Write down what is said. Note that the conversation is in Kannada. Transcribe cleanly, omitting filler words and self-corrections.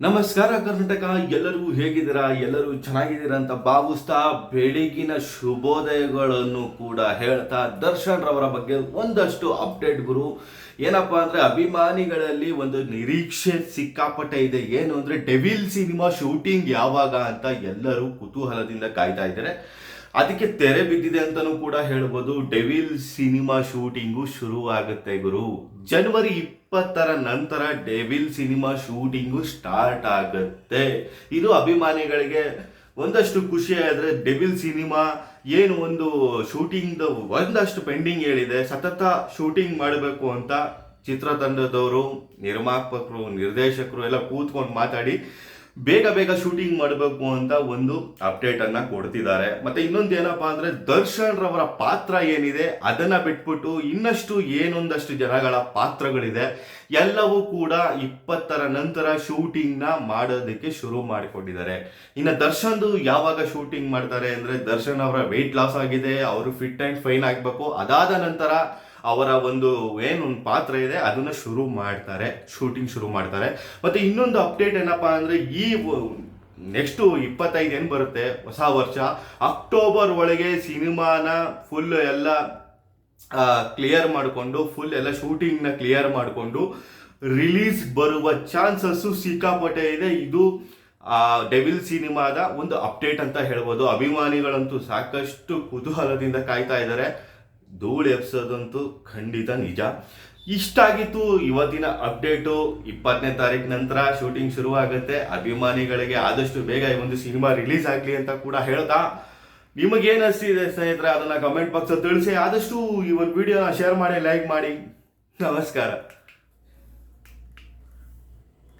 ನಮಸ್ಕಾರ ಕರ್ನಾಟಕ. ಎಲ್ಲರೂ ಹೇಗಿದ್ದೀರಾ? ಎಲ್ಲರೂ ಚೆನ್ನಾಗಿದ್ದೀರಾ ಅಂತ ಭಾವಿಸ್ತಾ ಬೆಳಗಿನ ಶುಭೋದಯಗಳನ್ನು ಕೂಡ ಹೇಳ್ತಾ ದರ್ಶನ್ ರವರ ಬಗ್ಗೆ ಒಂದಷ್ಟು ಅಪ್ಡೇಟ್ ಗುರು. ಏನಪ್ಪಾ ಅಂದ್ರೆ ಅಭಿಮಾನಿಗಳಲ್ಲಿ ಒಂದು ನಿರೀಕ್ಷೆ ಸಿಕ್ಕಾಪಟ್ಟೆ ಇದೆ. ಏನು ಅಂದ್ರೆ ಡೆವಿಲ್ ಸಿನಿಮಾ ಶೂಟಿಂಗ್ ಯಾವಾಗ ಅಂತ ಎಲ್ಲರೂ ಕುತೂಹಲದಿಂದ ಕಾಯ್ತಾ ಇದ್ದಾರೆ. ಅದಕ್ಕೆ ತೆರೆ ಬಿದ್ದಿದೆ ಅಂತಾನೂ ಕೂಡ ಹೇಳ್ಬೋದು. ಡೆವಿಲ್ ಸಿನಿಮಾ ಶೂಟಿಂಗು ಶುರು ಆಗುತ್ತೆ ಗುರು. ಜನವರಿ 20ರ ನಂತರ ಡೆವಿಲ್ ಸಿನಿಮಾ ಶೂಟಿಂಗು ಸ್ಟಾರ್ಟ್ ಆಗುತ್ತೆ. ಇದು ಅಭಿಮಾನಿಗಳಿಗೆ ಒಂದಷ್ಟು ಖುಷಿ ಆದ್ರೆ ಡೆವಿಲ್ ಸಿನಿಮಾ ಏನು ಒಂದು ಶೂಟಿಂಗ್ ಒಂದಷ್ಟು ಪೆಂಡಿಂಗ್ ಹೇಳಿದೆ. ಸತತ ಶೂಟಿಂಗ್ ಮಾಡಬೇಕು ಅಂತ ಚಿತ್ರತಂಡದವರು, ನಿರ್ಮಾಪಕರು, ನಿರ್ದೇಶಕರು ಎಲ್ಲ ಕೂತ್ಕೊಂಡು ಮಾತಾಡಿ ಬೇಗ ಬೇಗ ಶೂಟಿಂಗ್ ಮಾಡಬೇಕು ಅಂತ ಒಂದು ಅಪ್ಡೇಟ್ ಅನ್ನ ಕೊಡ್ತಿದ್ದಾರೆ. ಮತ್ತೆ ಇನ್ನೊಂದು ಏನಪ್ಪಾ ಅಂದ್ರೆ ದರ್ಶನ್ ರವರ ಪಾತ್ರ ಏನಿದೆ ಅದನ್ನ ಬಿಟ್ಬಿಟ್ಟು ಇನ್ನಷ್ಟು ಏನೊಂದಷ್ಟು ಜನಗಳ ಪಾತ್ರಗಳಿದೆ, ಎಲ್ಲವೂ ಕೂಡ 20ರ ನಂತರ ಶೂಟಿಂಗ್ ನ ಮಾಡೋದಕ್ಕೆ ಶುರು ಮಾಡಿಕೊಂಡಿದ್ದಾರೆ. ಇನ್ನು ದರ್ಶನ್ದು ಯಾವಾಗ ಶೂಟಿಂಗ್ ಮಾಡ್ತಾರೆ ಅಂದ್ರೆ ದರ್ಶನ್ ಅವರ ವೆಯ್ಟ್ ಲಾಸ್ ಆಗಿದೆ, ಅವರು ಫಿಟ್ ಅಂಡ್ ಫೈನ್ ಆಗಬೇಕು. ಅದಾದ ನಂತರ ಅವರ ಒಂದು ಏನೊಂದು ಪಾತ್ರ ಇದೆ ಅದನ್ನ ಶೂಟಿಂಗ್ ಶುರು ಮಾಡ್ತಾರೆ. ಮತ್ತೆ ಇನ್ನೊಂದು ಅಪ್ಡೇಟ್ ಏನಪ್ಪಾ ಅಂದ್ರೆ ಈ ನೆಕ್ಸ್ಟ್ 25 ಏನು ಬರುತ್ತೆ ಹೊಸ ವರ್ಷ, ಅಕ್ಟೋಬರ್ ಒಳಗೆ ಸಿನಿಮಾನ ಫುಲ್ ಎಲ್ಲ ಕ್ಲಿಯರ್ ಮಾಡಿಕೊಂಡು ಫುಲ್ ಎಲ್ಲ ಶೂಟಿಂಗ್ನ ಕ್ಲಿಯರ್ ಮಾಡಿಕೊಂಡು ರಿಲೀಸ್ ಬರುವ ಚಾನ್ಸಸ್ಸು ಸಿಕ್ಕಾಪಟ್ಟೆ ಇದೆ. ಇದು ಡೆವಿಲ್ ಸಿನಿಮಾದ ಒಂದು ಅಪ್ಡೇಟ್ ಅಂತ ಹೇಳ್ಬೋದು. ಅಭಿಮಾನಿಗಳಂತೂ ಸಾಕಷ್ಟು ಕುತೂಹಲದಿಂದ ಕಾಯ್ತಾ ಇದ್ದಾರೆ. ಧೂಳು ಎಬ್ಸೋದಂತೂ ಖಂಡಿತ ನಿಜ. ಇಷ್ಟಾಗಿತ್ತು ಇವತ್ತಿನ ಅಪ್ಡೇಟು. 20ನೇ ತಾರೀಕು ನಂತರ ಶೂಟಿಂಗ್ ಶುರು ಆಗುತ್ತೆ. ಅಭಿಮಾನಿಗಳಿಗೆ ಆದಷ್ಟು ಬೇಗ ಈ ಒಂದು ಸಿನಿಮಾ ರಿಲೀಸ್ ಆಗಲಿ ಅಂತ ಕೂಡ ಹೇಳ್ತಾ, ನಿಮಗೇನು ಅನಿಸ್ತಿದೆ ಸ್ನೇಹಿತರೆ ಅದನ್ನ ಕಮೆಂಟ್ ಬಾಕ್ಸಲ್ಲಿ ತಿಳಿಸಿ. ಆದಷ್ಟು ಈ ಒಂದು ವಿಡಿಯೋನ ಶೇರ್ ಮಾಡಿ, ಲೈಕ್ ಮಾಡಿ. ನಮಸ್ಕಾರ.